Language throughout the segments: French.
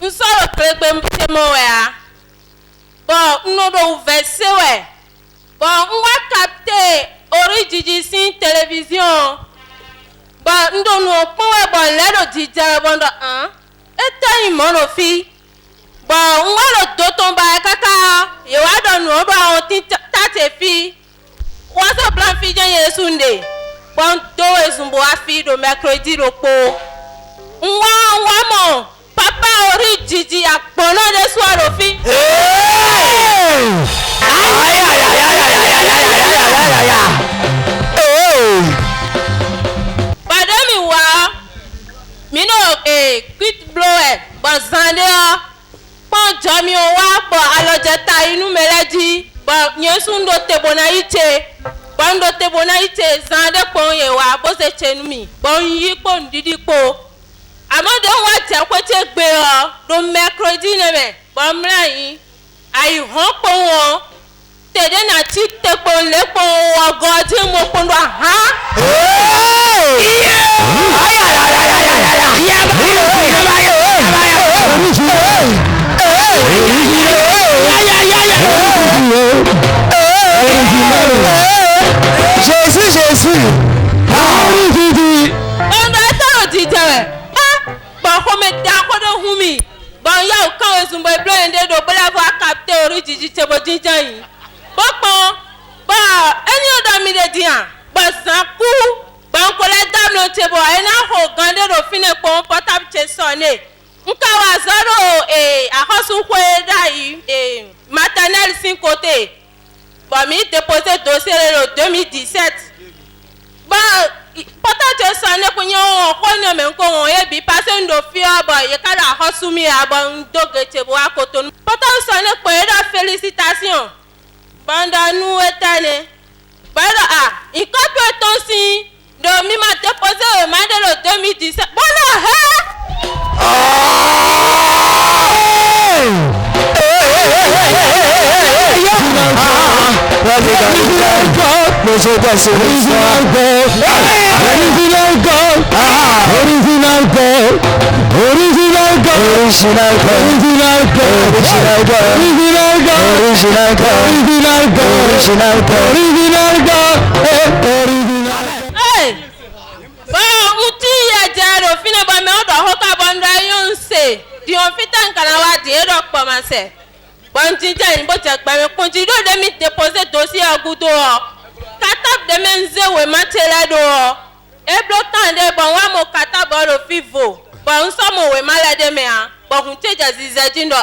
nous sommes prêts à bon, nous devons verser, ouais. Bon, on va capter origine sin télévision. Bon, nous devons prendre bon l'aide au DJ bon hein. Et t'as une monophie. Bon, on va le dos tomber caca. Et on va donner on tate fille. On se plan fille de Sunday. Bon, deux et son fille de mercredi le pot. On va mon papa origine à pendant des soirs au fille. Madame wa mino quit blower bon zande bon jami wa bon alojeta inu meledi bon nyesundo te bonaite bon do te bonaite zande pon ye wa bo se chenumi bon yi pon didi po amade wa ti akwete gbe o do mercredi neme bon mrai ai hon pon won tede na ti te pon le pon ogo ti mo pon do ha Jésus. On a tant de temps. Bon, comme d'accord de humi. Bon, il y a aucun raison de blender de l'avoir capté origine de votre dingue. Bon, any other media. Bon, sans coup. Bon, qu'on la dame le tebo. Et n'a regardé le fin de mon portable chez sonné. Nkawa zaro a hosu kweda maternelle 5 côté. Bon, mi déposé dossier le 2017. Bon, peut-être ça n'est qu'on y a un mais qu'on a bi passé ndo fia bon y kala hosu mi abon dogete bo akoto. Peut-être ça n'est qu'on a félicitations. Banda nous etane. Banda il copie ton si de mi ma déposé au mandat le 2017. Bon là, bon tinta ni bote gba continue de mi déposer dossier agudo katab de menze we matela do e bloquant de bon wa mo katab lo fivo bon so mo we malade me a bon kunte jazizaji ndo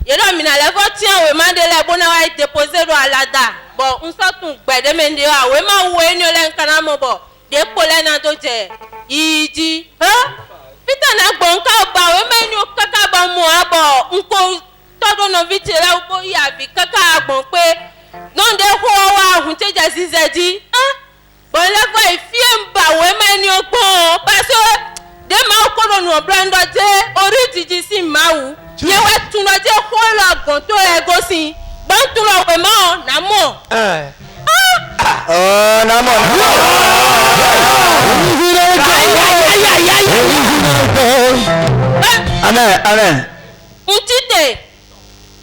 ye do mi na le votien we mandele bona wa déposer do alada bon un so tun gbe de me ndi we ma we ni ole nkana mo bo de pole na do je iji pita na gbon ka ba we me ni o kaka ba mo abo nko todo no vite la ubo ya bi kaka agbon pe non de ho wa hun te jazizaji bon la fa ifie mba we ma ni ogbon parce de ma ko no brando je origin si mawu ye we tun lo je ho lo agbon to egosin bon tun lo we ma na mo na mo amen untite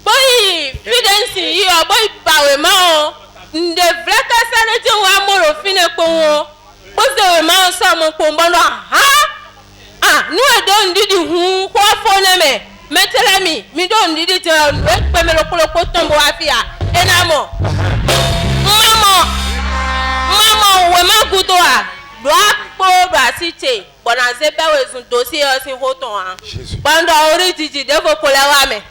boy fidensi yi o boy bawe ma o nde vreka sanete wa moro fine ko won bo se we ma so mo ko mbo no nu e don didi hu ko fone me metele mi don didi te e pe me lo ko tombo afia enamo mama we ma gudo a do akpo brasite bona ze be we sun dossier osin hoton bando ori jiji de fo kolewa me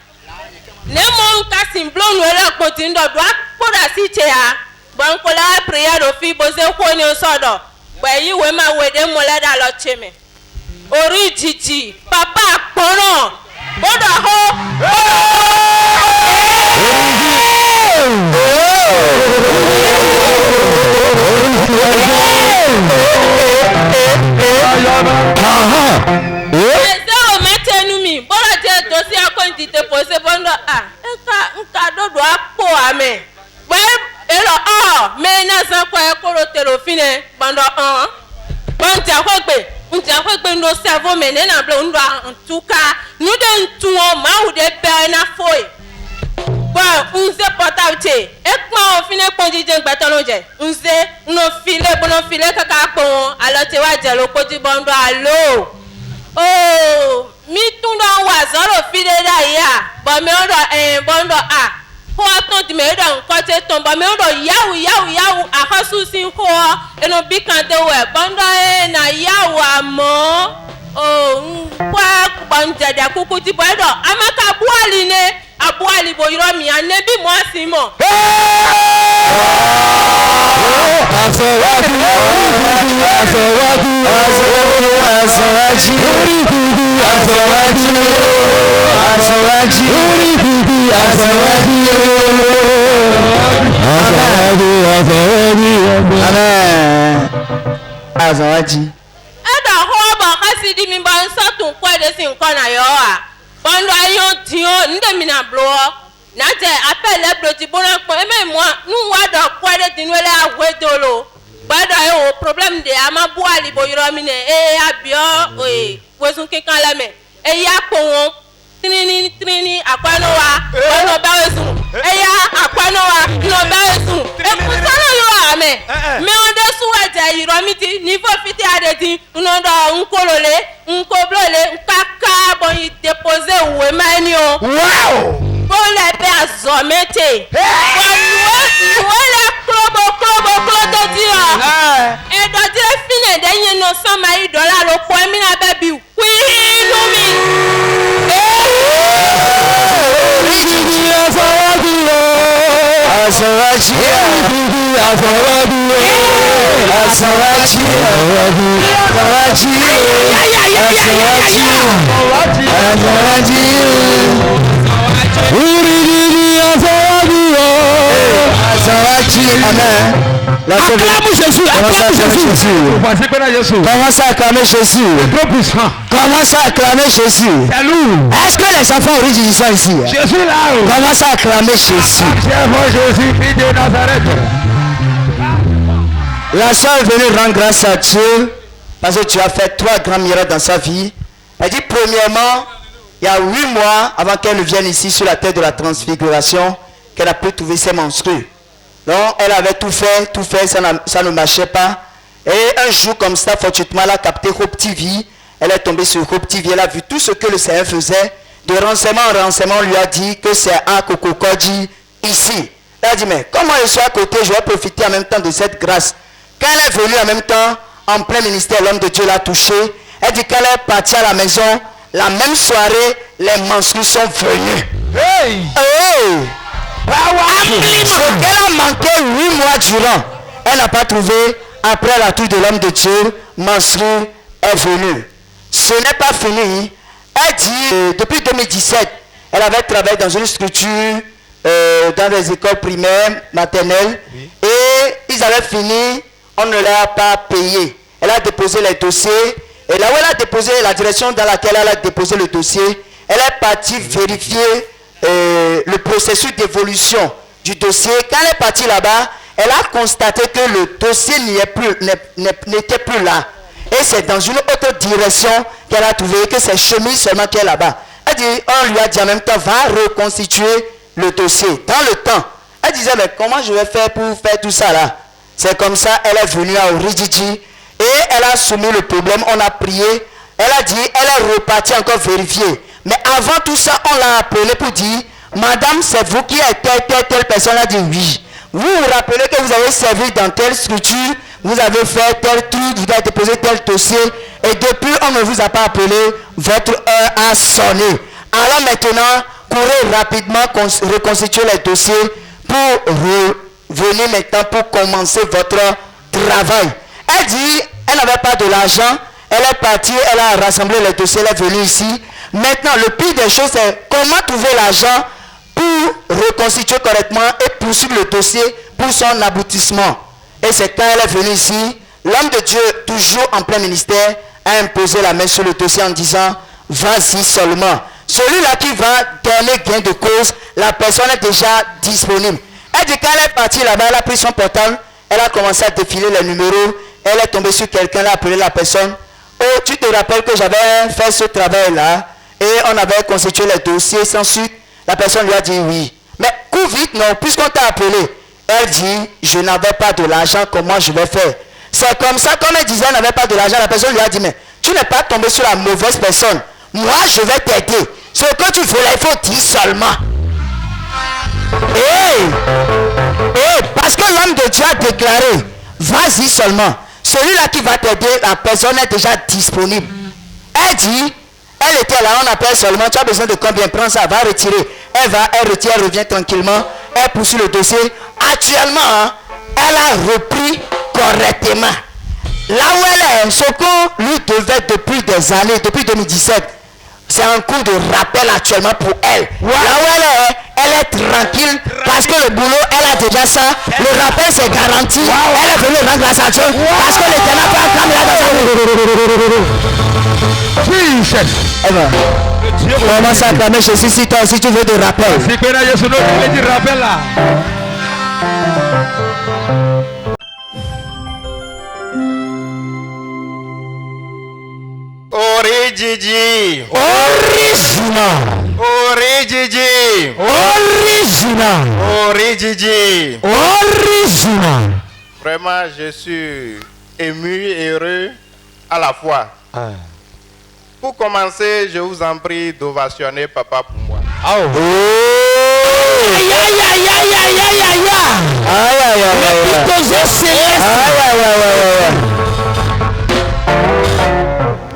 ne mo nka simblon we la potin do do akpo brasite a bon kolewa prayer do fi bo ze ko ni sodo gbe yi we ma we de mo le da lo cheme ori jiji papa akporan bodo ho o metenu mi bora je dosi akonti te pose bondo nka dodo apo ame we elo me na san kwa ekoro telofine bondo bon ti akogbe On tient que nos cerveaux menés dans le monde en tout cas. Nous devons tout au moins ou des pères na foy. Bon, on sait portable. Et quand on finit pour dire que bâtonnet, on sait, on file caca bon. Alors tu vas dire le côté bon allô. Oh, mi tout dans oiseau le file d'ailleurs. Bon, mais on doit bon ah. Pour attendre tu me donnes côté ton bon mais on doit yaou à ressourcer quoi et non bicante ouais bon na yaou amo. Oh, quoi bon dia coucou tu bois do amaka boaline aboali boyro mi anebi moi Simon. Azawadi. Ada ho ba kasi di mi ban sa tun kwa de sin kwa na yo a. Bondo ayon tio nde mi na blo. Na je appel le blo ti bona ko e me moi nu wa do kwa de tin wele a wedolo. Ba do e o problem de ama bu ali bo yoro mi ne e abio e wesun kekan la me. E ya ko won trini akwano wa bono ba wesun. E ya akwano wa no ba wesun. E ku sala yo ame. Me on de suwaja iromiti niveau fiti adeti unondo unkolole unkoblole nkaka bon y déposer ou emanio Wow! bon les pères azomete bon nous la klobo de dia et de dire fine denye no $100 lo ko mi na baby wi no mi Acclamons Jésus. Commence à acclamer Jésus. Commence à acclamer Jésus. Est-ce que les enfants originaux sont ici? Jésus là. Commence à acclamer Jésus. La soeur est venue rendre grâce à Dieu parce que tu as fait 3 grands miracles dans sa vie. Elle dit premièrement, il y a 8 mois avant qu'elle ne vienne ici sur la terre de la transfiguration, qu'elle a pu trouver ses menstrues. Donc elle avait tout fait, ça ne marchait pas. Et un jour comme ça, fortuitement, elle a capté Hope TV. Elle est tombée sur Hope TV, elle a vu tout ce que le Seigneur faisait. De renseignement en renseignement, on lui a dit que c'est à Kokokodi ici. Elle a dit, mais comment je suis à côté, je vais profiter en même temps de cette grâce. Quand elle est venue en même temps, en plein ministère, l'homme de Dieu l'a touchée. Elle dit qu'elle est partie à la maison. La même soirée, les menstrues sont venues. Hey! Hey! Ce qu'elle a manqué 8 mois durant, elle n'a pas trouvé. Après la touche de l'homme de Dieu, menstrue est venue. Ce n'est pas fini. Elle dit, depuis 2017, elle avait travaillé dans une structure, dans les écoles primaires, maternelles, et ils avaient fini, on ne l'a pas payé. Elle a déposé les dossiers, et là où elle a déposé, la direction dans laquelle elle a déposé le dossier, elle est partie vérifier le processus d'évolution du dossier. Quand elle est partie là-bas, elle a constaté que le dossier n'était plus là. Et c'est dans une autre direction qu'elle a trouvé que c'est chemin seulement qui est là-bas. Elle dit, on lui a dit en même temps, va reconstituer le dossier. Dans le temps, elle disait, mais comment je vais faire pour faire tout ça là? C'est comme ça, elle est venue à Oridiji et elle a soumis le problème, on a prié. Elle a dit, elle est repartie encore vérifier. Mais avant tout ça, on l'a appelé pour dire, madame, c'est vous qui êtes telle personne. Elle a dit oui. Vous vous rappelez que vous avez servi dans telle structure, vous avez fait tel truc, vous avez déposé tel dossier, et depuis on ne vous a pas appelé, votre heure a sonné. Alors maintenant, courez rapidement reconstituer les dossiers pour revenir maintenant pour commencer votre travail. Elle dit, elle n'avait pas de l'argent, elle est partie, elle a rassemblé les dossiers, elle est venue ici. Maintenant, le pire des choses, c'est comment trouver l'argent pour reconstituer correctement et poursuivre le dossier pour son aboutissement. Et c'est quand elle est venue ici, l'homme de Dieu, toujours en plein ministère, a imposé la main sur le dossier en disant, vas-y seulement. Celui-là qui va donner gain de cause, la personne est déjà disponible. Elle dit quand elle est partie là-bas, elle a pris son portable, elle a commencé à défiler les numéros, elle est tombée sur quelqu'un, elle a appelé la personne. Oh, tu te rappelles que j'avais fait ce travail-là et on avait constitué les dossiers sans suite. La personne lui a dit oui. Mais cours vite, non, puisqu'on t'a appelé. Elle dit, je n'avais pas de l'argent, comment je vais faire? C'est comme ça, comme elle disait, elle n'avait pas de l'argent, la personne lui a dit, mais tu n'es pas tombé sur la mauvaise personne. Moi, je vais t'aider. Ce que tu voulais, il faut dire seulement. Parce que l'homme de Dieu a déclaré, vas-y seulement. Celui-là qui va t'aider, la personne est déjà disponible. Elle dit, elle était là, on appelle seulement, tu as besoin de combien? Prends ça, va retirer. Elle retire, elle revient tranquillement. Elle poursuit le dossier. Actuellement, hein, elle a repris correctement. Là où elle est, ce qu'on lui devait depuis des années, depuis 2017, c'est un coup de rappel actuellement pour elle. Wow. Là où elle est tranquille parce que le boulot, elle a déjà ça. Le rappel, c'est garanti. Wow. Elle est venue rendre grâce à Dieu parce que l'Éternel peut acclamer la grâce. Commence à acclamer Jésus si toi aussi tu veux de rappel. Origigi. Original. Origigi. Original. Origigi. Original. Vraiment, je suis ému et heureux à la fois. Pour commencer, je vous en prie d'ovationner papa pour moi. Oh. Aïe aïe aïe aïe aïe aïe aïe. Aïe aïe aïe.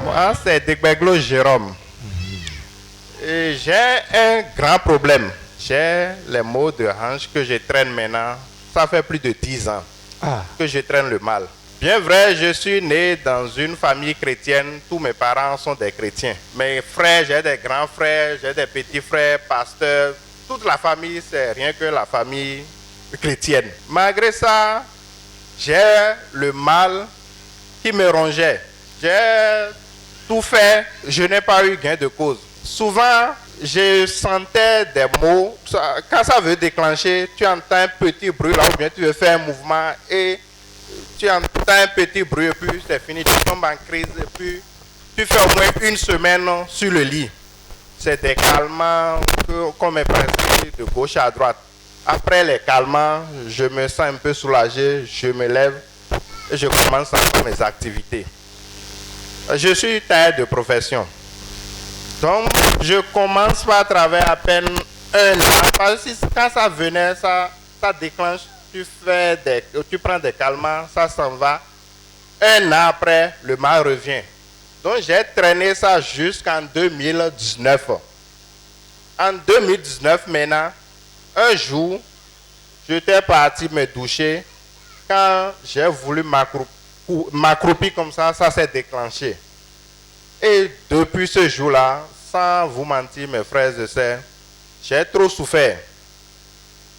Moi, c'est Degbeglo Jérôme. Et j'ai un grand problème. J'ai les maux de hanche que je traîne maintenant. Ça fait plus de 10 ans que je traîne le mal. Bien vrai, je suis né dans une famille chrétienne. Tous mes parents sont des chrétiens. Mes frères, j'ai des grands frères, j'ai des petits frères, pasteurs. Toute la famille, c'est rien que la famille chrétienne. Malgré ça, j'ai le mal qui me rongeait. J'ai tout fait, je n'ai pas eu gain de cause. Souvent, je sentais des mots. Quand ça veut déclencher, tu entends un petit bruit là, ou bien tu veux faire un mouvement et tu entends un petit bruit et puis c'est fini. Tu tombes en crise et puis tu fais au moins une semaine sur le lit. C'est des calmants qu'on me presse de gauche à droite. Après les calmants, je me sens un peu soulagé, je me lève et je commence à faire mes activités. Je suis tailleur de profession. Donc, je commence par travailler à peine un an. Parce que quand ça venait, ça déclenche, tu prends des calmants, ça s'en va. Un an après, le mal revient. Donc, j'ai traîné ça jusqu'en 2019. En 2019, maintenant, un jour, j'étais parti me doucher. Quand j'ai voulu m'accroupir comme ça s'est déclenché. Et depuis ce jour-là, sans vous mentir, mes frères et sœurs, j'ai trop souffert.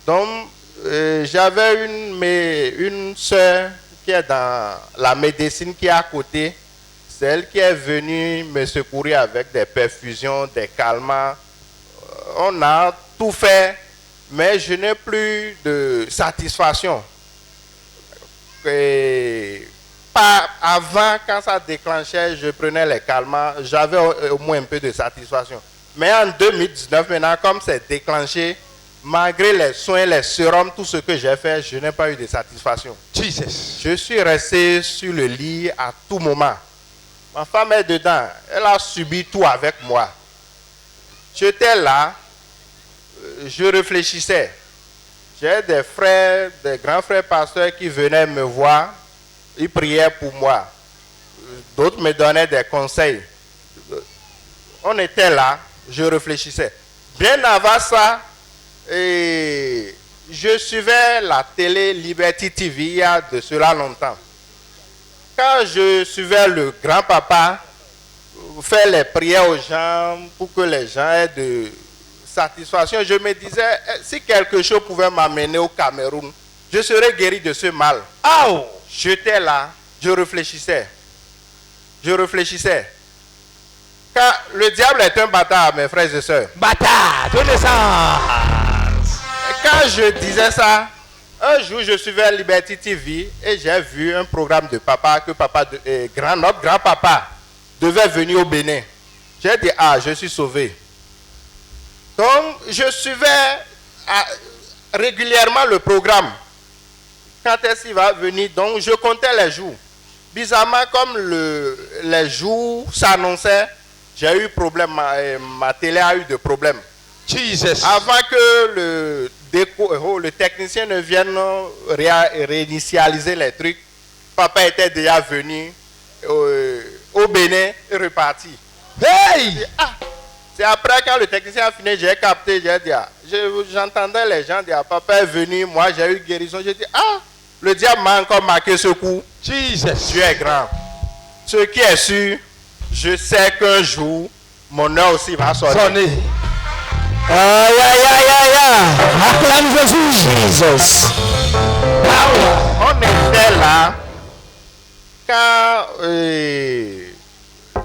Donc, j'avais une sœur qui est dans la médecine qui est à côté. C'est elle qui est venue me secourir avec des perfusions, des calmants. On a tout fait, mais je n'ai plus de satisfaction. Et avant, quand ça déclenchait, je prenais les calmants, j'avais au moins un peu de satisfaction. Mais en 2019, maintenant, comme c'est déclenché, malgré les soins, les sérums, tout ce que j'ai fait, je n'ai pas eu de satisfaction. Jesus. Je suis resté sur le lit à tout moment. Ma femme est dedans, elle a subi tout avec moi. J'étais là, je réfléchissais. J'ai des frères, des grands frères pasteurs qui venaient me voir. Ils priaient pour moi. D'autres me donnaient des conseils. On était là, je réfléchissais. Bien avant ça, je suivais la télé Liberty TV il y a de cela longtemps. Quand je suivais le grand-papa faire les prières aux gens pour que les gens aient de satisfaction, je me disais, si quelque chose pouvait m'amener au Cameroun, je serais guéri de ce mal. Oh! J'étais là, je réfléchissais. Quand le diable est un bâtard, mes frères et sœurs. Bâtard, donnez ça. Quand je disais ça, un jour je suivais Liberty TV et j'ai vu un programme de papa que notre grand-papa devais venir au Bénin. J'ai dit, ah, je suis sauvé. Donc, je suivais régulièrement le programme. Quand est-ce qu'il va venir? Donc, je comptais les jours. Bizarrement, comme les jours s'annonçaient, j'ai eu problème, ma télé a eu des problèmes. Jesus. Avant que le technicien ne vienne réinitialiser les trucs, papa était déjà venu au Bénin et reparti. Hey! C'est après quand le technicien a fini, j'ai capté, j'ai dit, j'entendais les gens dire, papa est venu, moi j'ai eu guérison. J'ai dit, le diable m'a encore marqué ce coup. Jesus. Dieu est grand. Ce qui est sûr, je sais qu'un jour, mon heure aussi va sortir. Sonner. Aïe, aïe, aïe, aïe, aïe. Acclame Jésus. Jesus. On était là quand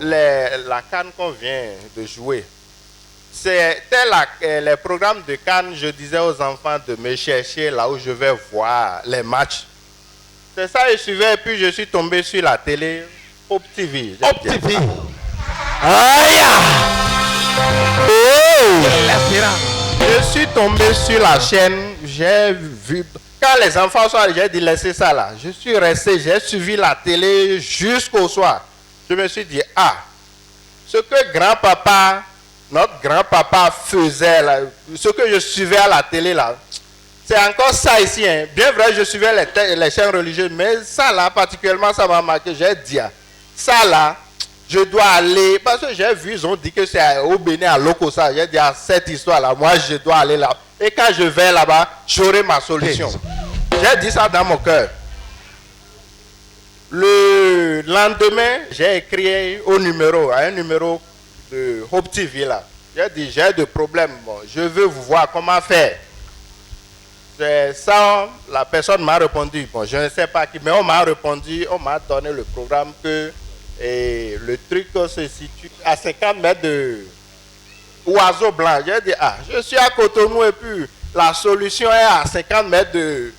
la CAN qu'on vient de jouer. C'était les programmes de CAN, je disais aux enfants de me chercher là où je vais voir les matchs. C'est ça, je suivais et puis je suis tombé sur la télé, Hope TV. Hope TV. Aïe. Oh. Je suis tombé sur la chaîne, j'ai vu. Quand les enfants sont allés, j'ai dit laissez ça là. Je suis resté, j'ai suivi la télé jusqu'au soir. Je me suis dit, ce que grand-papa, notre grand-papa faisait là, ce que je suivais à la télé là, c'est encore ça ici. Hein. Bien vrai, je suivais les chaînes religieuses, mais ça là, particulièrement, ça m'a marqué. J'ai dit, ça là, je dois aller, parce que j'ai vu, ils ont dit que c'est au Bénin, à Lokossa. J'ai dit, cette histoire-là, moi, je dois aller là. Et quand je vais là-bas, j'aurai ma solution. J'ai dit ça dans mon cœur. Le lendemain, j'ai écrit à un numéro de Hope TV là. J'ai dit, j'ai des problèmes, je veux vous voir comment faire. C'est ça, la personne m'a répondu, je ne sais pas qui, mais on m'a répondu, on m'a donné le programme que le truc se situe à 50 mètres de Oiseau Blanc. J'ai dit, je suis à Cotonou et puis la solution est à 50 mètres de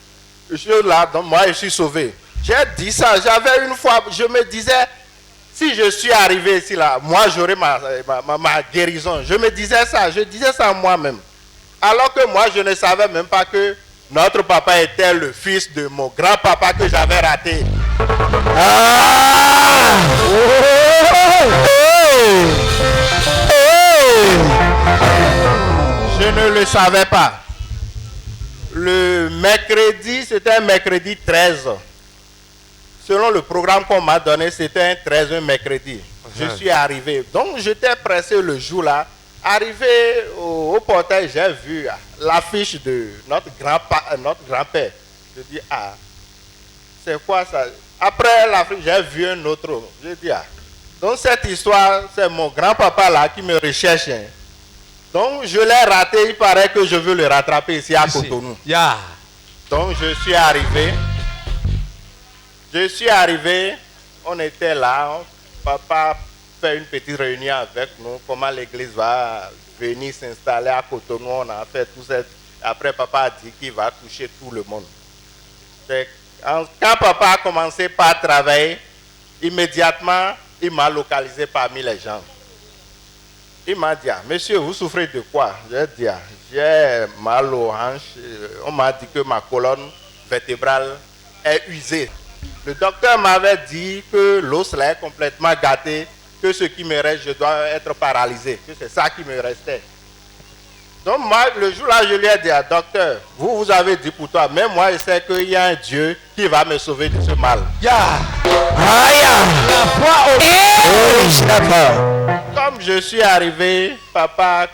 là, donc moi je suis sauvé. J'ai dit ça, j'avais une fois, je me disais, si je suis arrivé ici là, moi j'aurai ma guérison. Je me disais ça, je disais ça moi-même. Alors que moi je ne savais même pas que notre papa était le fils de mon grand-papa que j'avais raté. Je ne le savais pas. Le mercredi, c'était un mercredi 13. Selon le programme qu'on m'a donné, c'était un 13, un mercredi. Je suis arrivé. Donc, j'étais pressé le jour-là. Arrivé au portail, j'ai vu l'affiche de notre grand-père. Je dis, c'est quoi ça? Après l'affiche, j'ai vu un autre. Je dis, donc cette histoire, c'est mon grand-papa là qui me recherche. Hein. Donc, je l'ai raté. Il paraît que je veux le rattraper ici à Cotonou. Yeah. Donc, je suis arrivé. On était là. Papa fait une petite réunion avec nous. Comment l'église va venir s'installer à Cotonou. On a fait tout ça. Après, papa a dit qu'il va toucher tout le monde. Quand papa a commencé par travailler, immédiatement, il m'a localisé parmi les gens. Il m'a dit, monsieur, vous souffrez de quoi? J'ai dit, j'ai mal aux hanches. On m'a dit que ma colonne vertébrale est usée. Le docteur m'avait dit que l'os là est complètement gâté, que ce qui me reste, je dois être paralysé, que c'est ça qui me restait. Donc moi, le jour-là, je lui ai dit, docteur, vous avez dit pour toi, mais moi, je sais qu'il y a un Dieu qui va me sauver de ce mal. Comme je suis arrivé, papa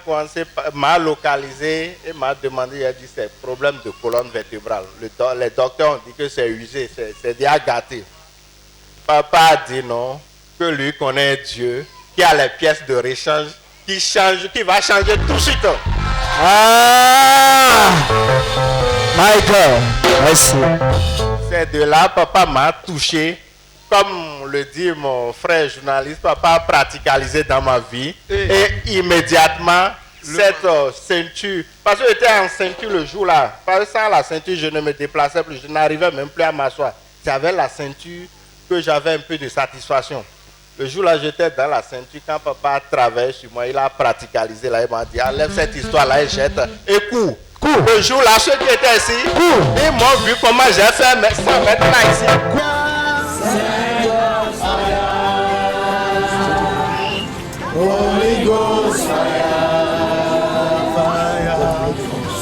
m'a localisé et m'a demandé, il a dit, c'est problème de colonne vertébrale. Les docteurs ont dit que c'est usé, c'est déjà gâté. Papa a dit non, que lui connaît Dieu, qui a les pièces de rechange, qui va changer tout de suite. Michael, merci. C'est de là, papa m'a touché. Comme le dit mon frère journaliste, papa a praticalisé dans ma vie. Et immédiatement, cette ceinture, parce que j'étais en ceinture le jour-là. Sans la ceinture, je ne me déplaçais plus, je n'arrivais même plus à m'asseoir. J'avais la ceinture que j'avais un peu de satisfaction. Le jour-là, j'étais dans la ceinture. Quand papa travaillait chez moi, il a praticalisé là. Il m'a dit, enlève cette histoire-là et jette. Et cours. Le jour-là, ceux qui étaient ici, ils m'ont vu comment j'ai fait, mais sans mettre là ici. Holy Ghost fire, fire,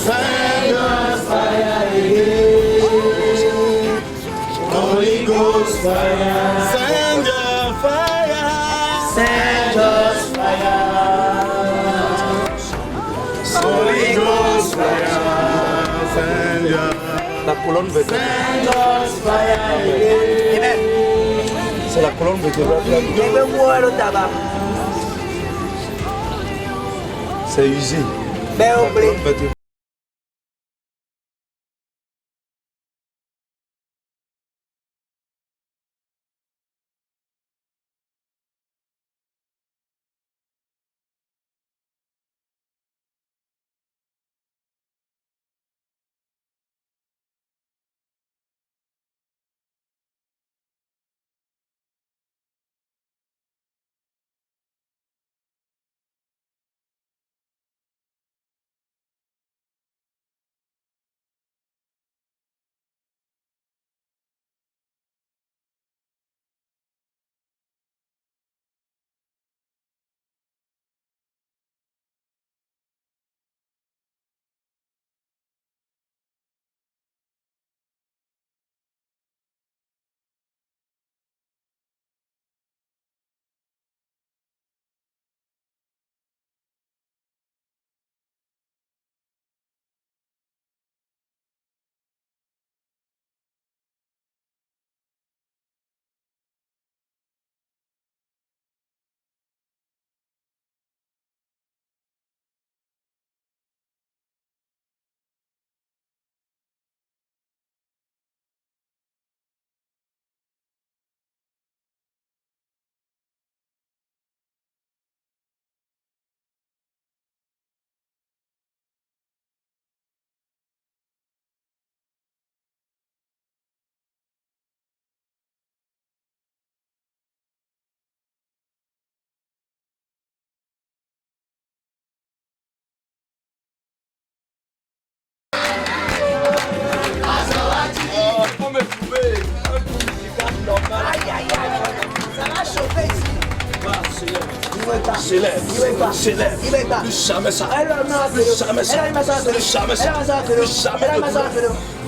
send us fire again. Holy Ghost fire, send us fire, send us fire. Holy Ghost fire, send us. La colonne vertébrale. Send us fire again. C'est la colonne vertébrale. C'est usé.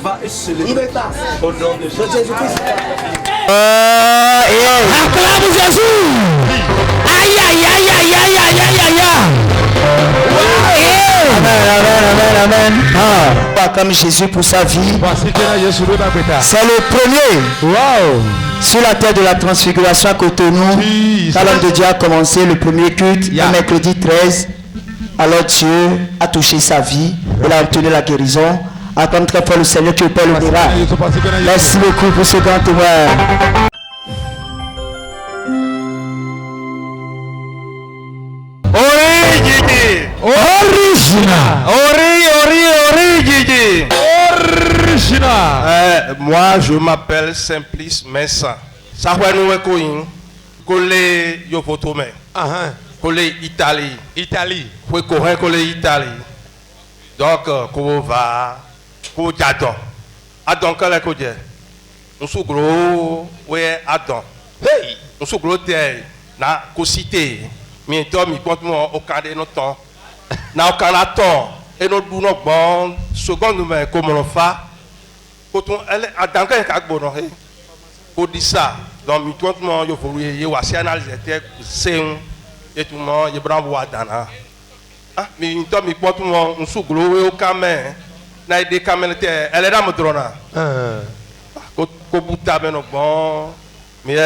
Va et célèbre au nom de Jésus-Christ. Acclame Jésus. Aïe aïe aïe aïe aïe aïe aïe aïe. Amen, amen, amen, amen. Comme Jésus pour sa vie. C'est le premier. Wow. Sur la terre de la transfiguration à Cotonou, quand l'homme de Dieu a commencé le premier culte, le mercredi 13, alors Dieu a touché sa vie, il a obtenu la guérison. Attends très fort le Seigneur qui opère le miracle. Merci beaucoup pour ce grand témoin. Moi, je m'appelle Simplice Messa. Ça va nous reconnaître. Collé Yopotome. Collé Italie. Italie. Faut correct collé Italie. Donc, comment va? Comment j'adore? Adon quand les côtés. On sous gros, ouais Adon. Hey, on sous gros terre. Na cosité. Mais toi, mi compte moi au cadre de notre temps. Na au cadre temps. Et notre bout notre bon. Seconde mais comment on fait? Quand on elle Adon quand il a bon non. Pour dire ça. Donc mi compte moi yo faut y voici analyser c'est et tout le monde y bravo Adana. Ah, mais toi mi compte moi on sous gros au caméra. Na des caméras elle est dans mon drone. Ko buta ben bon mais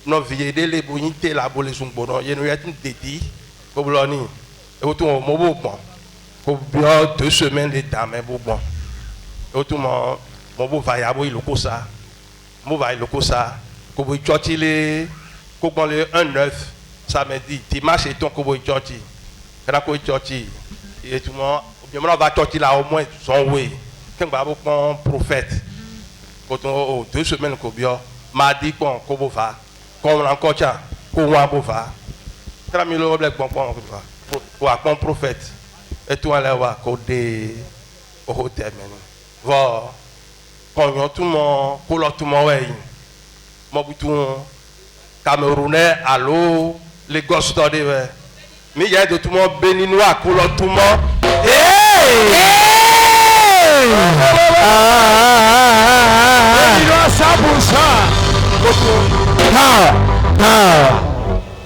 no vie de les bonité la bolé son bon y no y a une dédi ko bloni et tout mo bon ko bien 2 semaines de temps mais bon et tout mo bon va y abo il ko ça mo va il ko ça ko bo choti le ko bon le 1/9 samedi dimanche et ton ko bo choti kana ko choti et tout mo bien on va choti là au moins son oui quand ba bon prophète. Quand on 2 semaines qu'on bien mardi qu'on va comme encore tiens, qu'on va pour faire. Quand il le black bon pour prophète et tout en l'air qu'on des au hôtel maintenant. Va quand tout le monde pour tout le monde ouais. Moi tout Camerounais allô les gosses d'ordre mais il y a de tout le monde béninois pour tout le monde.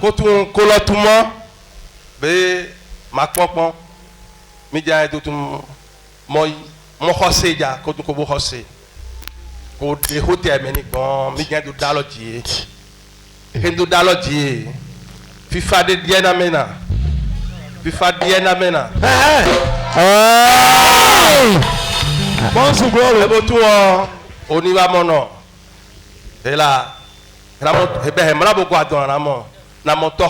Quand on colle tout le monde, mais ma comprend, mais il y a de tout le monde. Moi, mon hossé, il y a quand on peut hossé. Quand les hôtels, mais il y a de dalodier. Il y a de dalodier. FIFA de Diana Mena. FIFA de Diana Mena. Bon, c'est bon. Et tout, on y va mon nom. Et là, je vais beaucoup attendre na mon to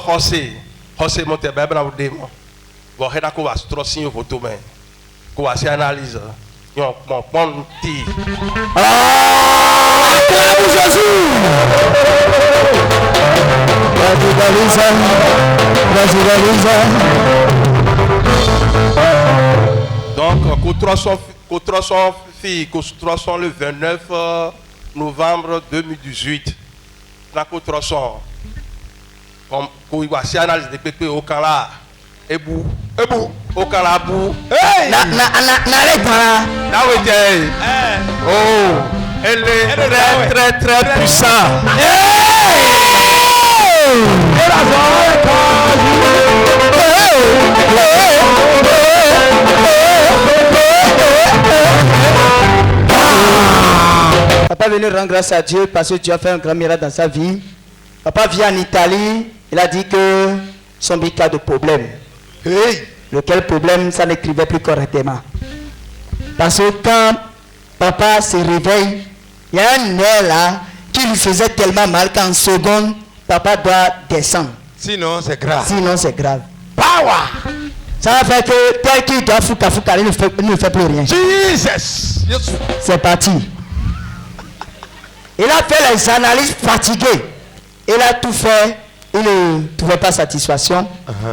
José monte bebe na demo bo hena ko was trosin photo men ko was analyse yon mon ponti Jésus. donc ko 300 filles ko 300 le 29 novembre 2018 na ko 300 comme quand il va s'y analyser des pépés au Canada et bou au Canada bou Na oh elle est très très puissant Papa est venu rendre grâce à Dieu parce que Dieu a fait un grand miracle dans sa vie. Papa vient en Italie, il a dit que son big cas de problème. Lequel problème, ça n'écrivait plus correctement. Parce que quand papa se réveille, il y a un nerf là qui lui faisait tellement mal qu'en seconde, papa doit descendre. sinon c'est grave Power! Ça va faire que tel qu'il doit fouca, il ne fait plus rien. Jesus C'est parti. Il a fait les analyses fatiguées. Il a tout fait. Il ne trouvait pas satisfaction.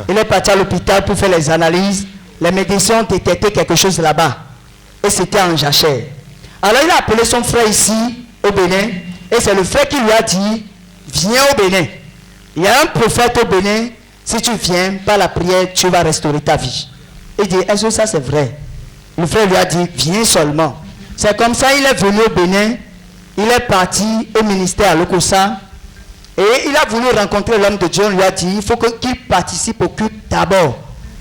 Il est parti à l'hôpital pour faire les analyses. Les médecins ont détecté quelque chose là-bas. Et c'était en jachère. Alors il a appelé son frère ici, au Bénin. Et c'est le frère qui lui a dit, viens au Bénin. Il y a un prophète au Bénin. Si tu viens, par la prière, tu vas restaurer ta vie. Il dit, est-ce que ça c'est vrai? Le frère lui a dit, viens seulement. C'est comme ça il est venu au Bénin. Il est parti au ministère à Lokossa. Et il a voulu rencontrer l'homme de Dieu. On lui a dit, il faut qu'il participe au culte d'abord.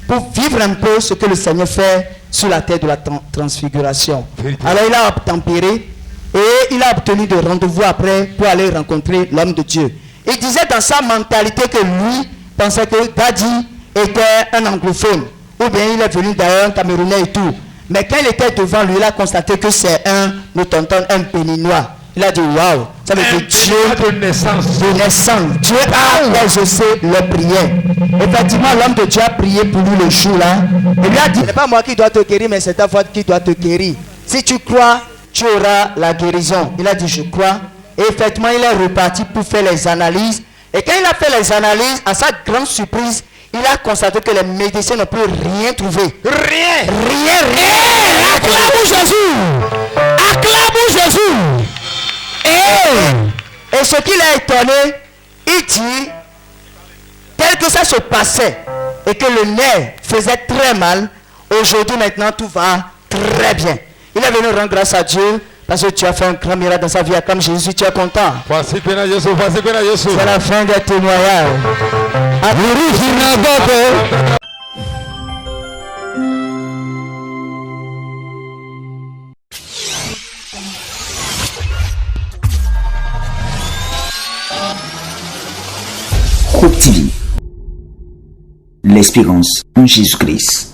Pour vivre un peu ce que le Seigneur fait sur la terre de la transfiguration. Alors il a obtempéré. Et il a obtenu des rendez-vous après pour aller rencontrer l'homme de Dieu. Il disait dans sa mentalité que lui pensait que Dadi était un anglophone. Ou bien il est venu d'ailleurs un Camerounais et tout. Mais quand il était devant lui, il a constaté que c'est un béninois. Il a dit waouh, ça veut dire Dieu de naissance. Dieu a exaucé les prières. Effectivement, l'homme de Dieu a prié pour lui le jour là. Il lui a dit, ce n'est pas moi qui dois te guérir, mais c'est ta foi qui doit te guérir. Si tu crois, tu auras la guérison. Il a dit je crois. Et effectivement, il est reparti pour faire les analyses. Et quand il a fait les analyses, à sa grande surprise, il a constaté que les médecins n'ont plus rien trouvé. Rien. Acclamons Jésus. Acclamons Jésus. Et ce qui l'a étonné, il dit, tel que ça se passait et que le nerf faisait très mal, aujourd'hui maintenant tout va très bien. Il est venu rendre grâce à Dieu parce que tu as fait un grand miracle dans sa vie. Comme Jésus, tu es content. C'est la fin des témoignages. Hope TV, l'espérance en Jésus-Christ.